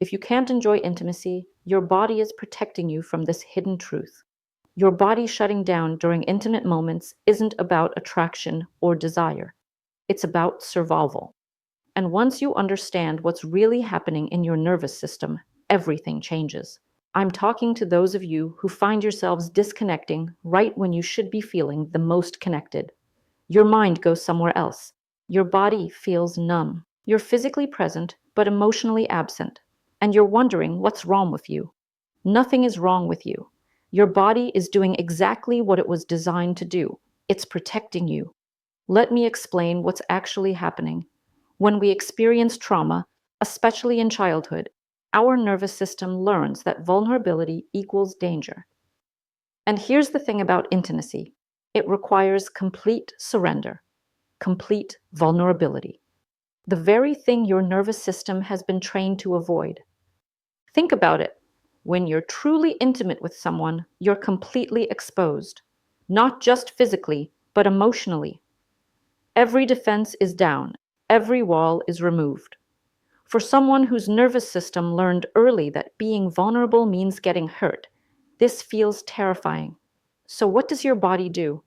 If you can't enjoy intimacy, your body is protecting you from this hidden truth. Your body shutting down during intimate moments isn't about attraction or desire. It's about survival. And once you understand what's really happening in your nervous system, everything changes. I'm talking to those of you who find yourselves disconnecting right when you should be feeling the most connected. Your mind goes somewhere else. Your body feels numb. You're physically present, but emotionally absent. And you're wondering what's wrong with you. Nothing is wrong with you. Your body is doing exactly what it was designed to do. It's protecting you. Let me explain what's actually happening. When we experience trauma, especially in childhood, our nervous system learns that vulnerability equals danger. And here's the thing about intimacy: it requires complete surrender, complete vulnerability, the very thing your nervous system has been trained to avoid. Think about it. When you're truly intimate with someone, you're completely exposed, not just physically, but emotionally. Every defense is down, every wall is removed. For someone whose nervous system learned early that being vulnerable means getting hurt, this feels terrifying. So, what does your body do?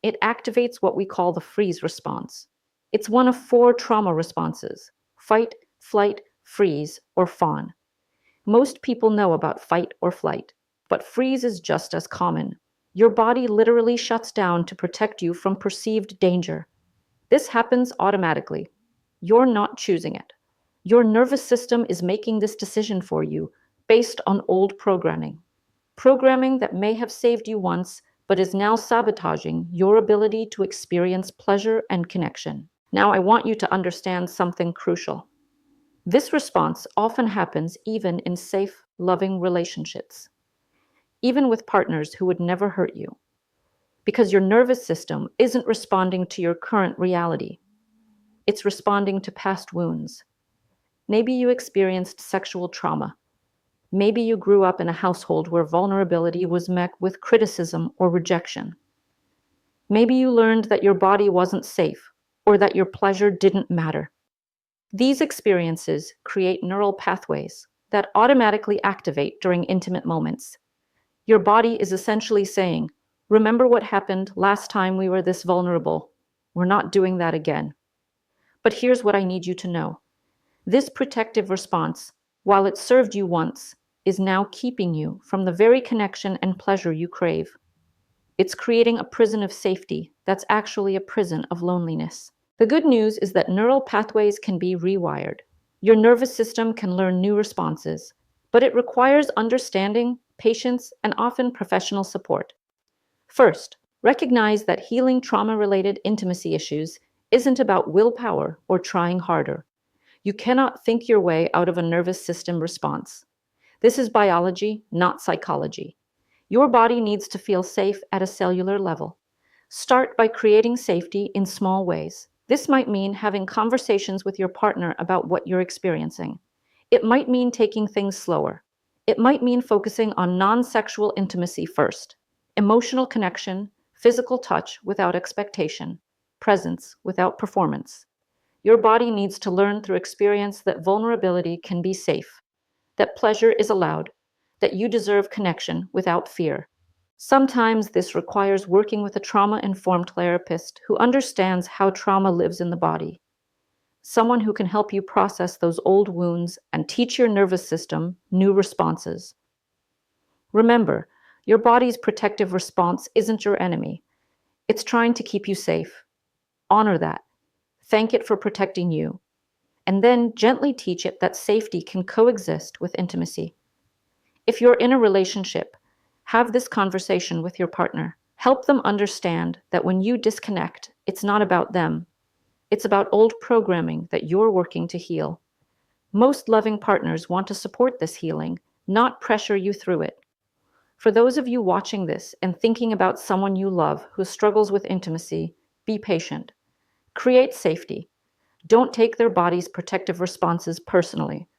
It activates what we call the freeze response. It's one of four trauma responses: fight, flight, freeze, or fawn. Most people know about fight or flight, but freeze is just as common. Your body literally shuts down to protect you from perceived danger. This happens automatically. You're not choosing it. Your nervous system is making this decision for you based on old programming. Programming that may have saved you once, but is now sabotaging your ability to experience pleasure and connection. Now, I want you to understand something crucial. This response often happens even in safe, loving relationships, even with partners who would never hurt you, because your nervous system isn't responding to your current reality. It's responding to past wounds. Maybe you experienced sexual trauma. Maybe you grew up in a household where vulnerability was met with criticism or rejection. Maybe you learned that your body wasn't safe or that your pleasure didn't matter. These experiences create neural pathways that automatically activate during intimate moments. Your body is essentially saying, "Remember what happened last time we were this vulnerable? We're not doing that again." But here's what I need you to know. This protective response, while it served you once, is now keeping you from the very connection and pleasure you crave. It's creating a prison of safety that's actually a prison of loneliness. The good news is that neural pathways can be rewired. Your nervous system can learn new responses, but it requires understanding, patience, and often professional support. First, recognize that healing trauma-related intimacy issues isn't about willpower or trying harder. You cannot think your way out of a nervous system response. This is biology, not psychology. Your body needs to feel safe at a cellular level. Start by creating safety in small ways. This might mean having conversations with your partner about what you're experiencing. It might mean taking things slower. It might mean focusing on non-sexual intimacy first. Emotional connection, physical touch without expectation, presence without performance. Your body needs to learn through experience that vulnerability can be safe, that pleasure is allowed, that you deserve connection without fear. Sometimes this requires working with a trauma-informed therapist who understands how trauma lives in the body, someone who can help you process those old wounds and teach your nervous system new responses. Remember, your body's protective response isn't your enemy. It's trying to keep you safe. Honor that. Thank it for protecting you. And then gently teach it that safety can coexist with intimacy. If you're in a relationship, have this conversation with your partner. Help them understand that when you disconnect, it's not about them. It's about old programming that you're working to heal. Most loving partners want to support this healing, not pressure you through it. For those of you watching this and thinking about someone you love who struggles with intimacy, be patient. Create safety. Don't take their body's protective responses personally.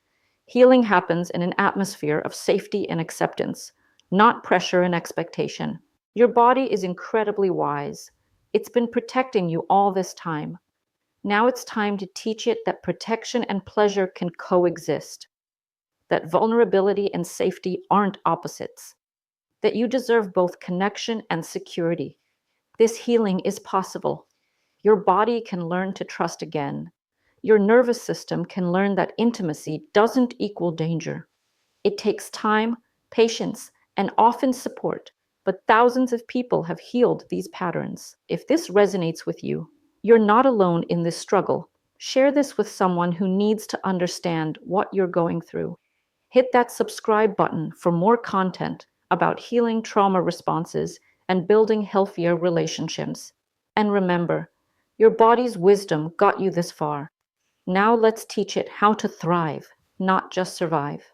Healing happens in an atmosphere of safety and acceptance, not pressure and expectation. Your body is incredibly wise. It's been protecting you all this time. Now it's time to teach it that protection and pleasure can coexist. that vulnerability and safety aren't opposites, that you deserve both connection and security. This healing is possible. Your body can learn to trust again. Your nervous system can learn that intimacy doesn't equal danger. It takes time, patience, and often support, but thousands of people have healed these patterns. If this resonates with you, you're not alone in this struggle. Share this with someone who needs to understand what you're going through. Hit that subscribe button for more content about healing trauma responses and building healthier relationships. And remember, your body's wisdom got you this far. Now let's teach it how to thrive, not just survive.